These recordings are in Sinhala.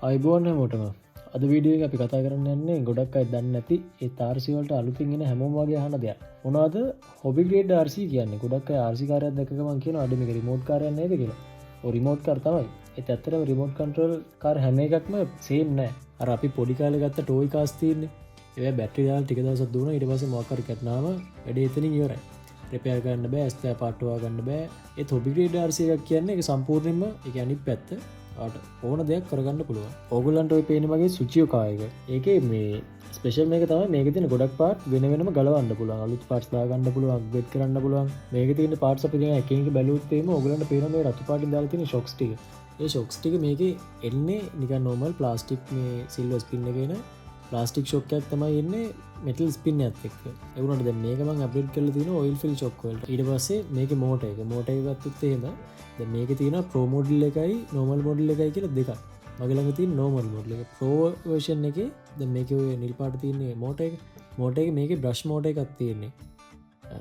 අයිබෝන් හැමෝටම අද වීඩියෝ එක අපි කතා කරන්න යන්නේ ගොඩක් අය දන්නේ නැති ඒ RC වලට අලුතින් එන හැමෝම වගේ අහන දෙයක්. මොනවද හොබි ග්‍රේඩ් RC කියන්නේ? ගොඩක් අය RC කාර්යයක් දැක්ක ගමන් කියනවා අඩ මේක රිමෝට් කාර්යයක් නේද කියලා. ඔය රිමෝට් කාර් තමයි. ඒත් ඇත්තටම රිමෝට් කන්ට්‍රෝල් කාර් හැම එකක්ම සේම් නෑ. අර අපි පොඩි කාලේ ගත්ත ටෝයි කාර්ස් තියෙන්නේ. ඒවා බැටරි දාලා ටික දවසක් දුවනවා ඊට පස්සේ මොකක් හරි කැටනාම වැඩේ එතනින් ඉවරයි. රිපෙයාර් කරන්න බෑ, ස්පෙයා පාර්ට් හොයා ගන්න බෑ. ඒ හොබි ග්‍රේඩ් RC එකක් කියන්නේ ඒක සම්පූර්ණයෙන්ම ඒක අනිත් පැත්ත. ඕන දෙයක් කරගන්න පුළුවන්. ඕගොල්ලන්ට ඔය පේන මගේ සුචියෝ කායක. ඒකේ මේ ස්පෙෂල් මේක තමයි මේකේ තියෙන ගොඩක් පාර්ට් වෙන වෙනම ගලවන්න පුළුවන්. අලුත් පාර්ට්ස් දාගන්න පුළුවන්, අප්ග්‍රේඩ් කරන්න පුළුවන්. මේකේ තියෙන පාර්ට්ස් අපි දැන් එකකින් එක බැලුවොත් එimhe ඕගොල්ලන්ට පේන මේ රතු පාටින් දාලා තියෙන ෂොක්ස් ටික. ඒ ෂොක්ස් ටික මේකේ එන්නේ නිකන් normal ප්ලාස්ටික් මේ සිල්වර් ස්පින් එකේ එන ප්ලාස්ටික් ෂොක් එකක් තමයි එන්නේ මෙටල් ස්පින් එකත් එක්ක. ඒ වුණාට දැන් මේක මම අප්ග්‍රේඩ් කරලා තියෙනවා ඔයිල් ෆිල් ෂොක් වලට. ඊට පස්සේ මේකේ මෝටර් එක ගත්තොත් එහෙම දැන් මේකේ තියෙනවා ප්‍රෝ මොඩල් එකයි නෝමල් මොඩල් එකයි කියලා දෙකක්. මගේ ළඟ තියෙන නෝමල් මොඩල් එක. ප්‍රෝ version එකේ දැන් මේකේ ඔය නිල් පාට තියෙන මෝටර් එක. මෝටර් එකේ මේකේ බ්‍රෂ් මෝටර් එකක් තියෙන්නේ.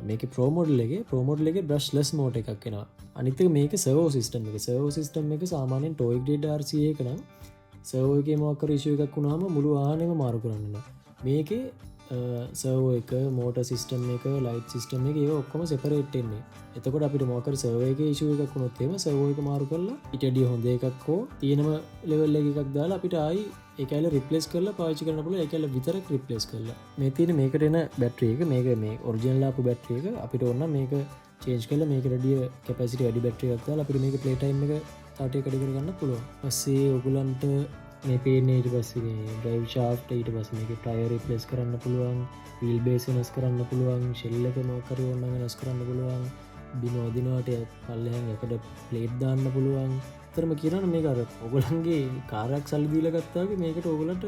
මේකේ ප්‍රෝ මොඩල් එකේ බ්‍රෂ්ලස් මෝටර් එකක් එනවා. අනිත් එක මේකේ සර්වෝ සිස්ටම් එක. සර්වෝ සිස්ටම් එක සාමාන්‍යයෙන් ටෝයි ග්‍රේඩ් RC එක නම් සර්වෝ එකේ මොකක් හරි ඉෂුව එකක් වුණාම මුළු වාහනේම මාරු කරන්න ඕන. මේකේ සර්වෝ එක, මෝටර් සිස්ටම් එක, ලයිට් සිස්ටම් එක ඒවා ඔක්කොම සෙපරේට් වෙන්නේ. එතකොට අපිට මොකක් හරි සර්වෝ එකේ ඉෂුව එකක් වුණොත් එහෙම සර්වෝ එක මාරු කරලා ඊට වඩා හොඳ එකක් හෝ තියෙනම ලෙවල් එකක් දාලා අපිට ආයි ඒ කැල රිප්ලේස් කරලා පාවිච්චි කරන්න පුළුවන්. ඒ කැල විතරක් රිප්ලේස් කරලා. මේ තියෙන මේකට එන බැටරි එක මේ ඔරිජිනල් ආපු බැටරි එක අපිට ඕන නම් මේක චේන්ජ් කරලා මේකට වැඩි කැපැසිටි වැඩි බැටරි එකක් දාලා අපිට මේක ප්ලේ ටයිම් එක තාටේ කඩ කරගන්න පුළුවන්. ඊපස්සේ ඔයගලන්ට මේ පේන්නේ ඊට පස්සේ මේ ඩ්‍රයිව් ෂාෆ්ට් ඊට පස්සේ මේකේ ටයර් රිප්ලේස් කරන්න පුළුවන්, වීල් බේස් වෙනස් කරන්න පුළුවන්, ෂෙල් එක මොකක් හරි ඕන නම් වෙනස් කරන්න පුළුවන්, බිම වදිනවට පල්ලෙහාන් එකට ප්ලේට් දාන්න පුළුවන්. අතරම කියනවා මේක අර ඔයගලන්ගේ කාර්යයක් සල්ලි දීලා ගත්තා වගේ මේකට ඔයගලන්ට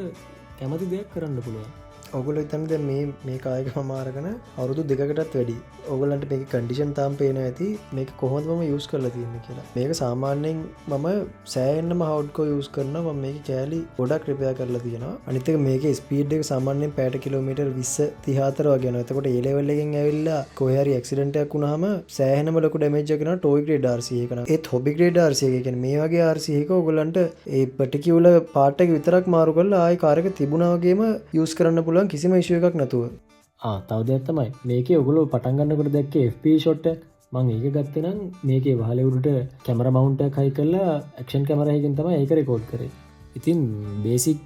කැමති දෙයක් කරන්න පුළුවන්. ඔගොල්ලෝ හිතන්නේ දැන් මේ කායක මම අරගෙන අවුරුදු 2කටත් වැඩි. ඔයගලන්ට මේකේ කන්ඩිෂන් තාම පේනවා ඇති මේක කොහොමද මම යූස් කරලා තියෙන්නේ කියලා. මේක සාමාන්‍යයෙන් මම සෑහෙන්නම හවුඩ්කෝ යූස් කරනවා. මම මේකේ කෑලි ගොඩක් රිපෙයාර් කරලා තියෙනවා. අනිත් එක මේකේ ස්පීඩ් එක සාමාන්‍යයෙන් පැයට කිලෝමීටර් 20 34 වගේ යනවා. එතකොට ඒ ලෙවල් එකෙන් ඇවිල්ලා කොහේ හරි ඇක්සිඩන්ට් එකක් වුණාම සෑහෙනම ලොකු ඩැමේජ් එකක් කරනවා ටෝයි ග්‍රේඩ් RC එක නම්. ඒත් හොබි ග්‍රේඩ් RC එක කියන්නේ මේ වගේ RC එක ඔයගලන්ට ඒ පර්ටිකියුලර් පාර්ට් එක විතරක් මාරු කරලා ආයි කාර් එක තිබුණා වගේම යූස් කරන්න පුළුවන් කිසිම ඉෂුව එකක් නැතුව. තව දෙයක් තමයි මේකේ ඔයගොල්ලෝ පටන් ගන්නකොට දැක්කේ FPV ෂොට් එක. මම ඒක ගත්තේ නම් මේකේ වහලේ උඩට කැමරා මවුන්ට් එකක් හයි කරලා ඇක්ෂන් කැමරා එකකින් තමයි ඒක රෙකෝඩ් කරේ. ඉතින් බේසික්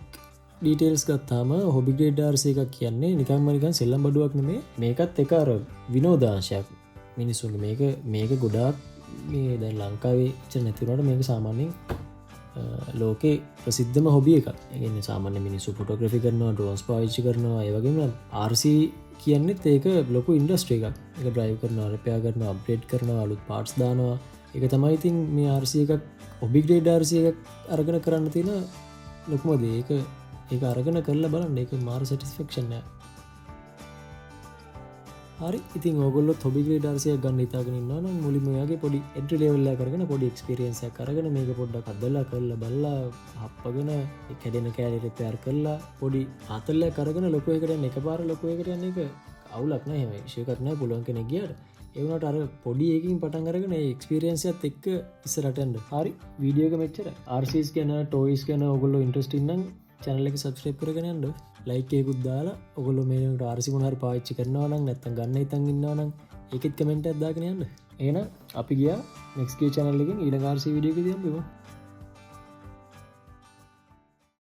ඩීටේල්ස් ගත්තාම හොබි ග්‍රේඩ් RC එකක් කියන්නේ නිකන් සෙල්ලම් බඩුවක් නෙමෙයි. මේකත් එක අර විනෝදාංශයක්. මිනිස්සුන්ගේ මේක ගොඩාක් මේ දැන් ලංකාවේ ඉච්ච නැති වුණාට මේක සාමාන්‍යයෙන් ලෝකේ ප්‍රසිද්ධම හොබි එකක්. ඒ කියන්නේ සාමාන්‍ය මිනිස්සු ෆොටෝග්‍රැෆි කරනවා, ඩ්‍රෝන්ස් පාවිච්චි කරනවා, ඒ වගේම RC කියන්නේත් ඒක ලොකු ඉන්ඩස්ට්‍රි එකක්. ඒක ඩ්‍රයිව් කරනවා, රිපෙයාර් කරනවා, අප්ග්‍රේඩ් කරනවා, අලුත් පාර්ට්ස් දානවා. ඒක තමයි ඉතින් මේ RC එකක් හොබි ග්‍රේඩ් RC එකක් අරගෙන කරන්න තියෙන ලොකුම දේ. ඒක අරගෙන කරලා බලන්න. ඒක මාර සැටිස්ෆැක්ෂන් එකක්. හරි ඉතින් ඕගොල්ලෝ හොබි ග්‍රේඩ් RC එකක් ගන්න හිතාගෙන ඉන්නවා නම් මුලින්ම ඔයාගේ පොඩි එන්ට්‍රි ලෙවල් එකක් අරගෙන පොඩි එක්ස්පීරියන්ස් එකක් අරගෙන මේක පොඩ්ඩක් අදලා කරලා බලලා හප්පගෙන ඒ කැඩෙන කෑලි රිපෙයාර් කරලා පොඩි ආතල්ලයක් අරගෙන ලොකු එකකට යන එකපාර ලොකු එකකට යන එක අවුලක් නෑ. එහෙම ඉෂුව එකක් නෑ පුළුවන් කෙනෙක් ගියාට. ඒ වුණාට අර පොඩි එකකින් පටන් අරගෙන ඒ එක්ස්පීරියන්ස් එකත් එක්ක ඉස්සරහට යන්න. හරි වීඩියෝ එක මෙච්චරයි. RCs ගැන ටොයිස් ගැන ඕගොල්ලෝ ඉන්ට්‍රෙස්ටින් නම් channel එක subscribe කරගෙන යන්න. like එකකුත් දාලා ඔයගොල්ලෝ මේ RC මොන හරි පාවිච්චි කරනවා නම් නැත්නම් ගන්න හිතන් ඉන්නවා නම් ඒකෙත් කමෙන්ට් එකක් දාගෙන යන්න. එහෙනම් අපි ගියා next channel එකෙන් ඊළඟ RC වීඩියෝ එකදී හම්බෙමු.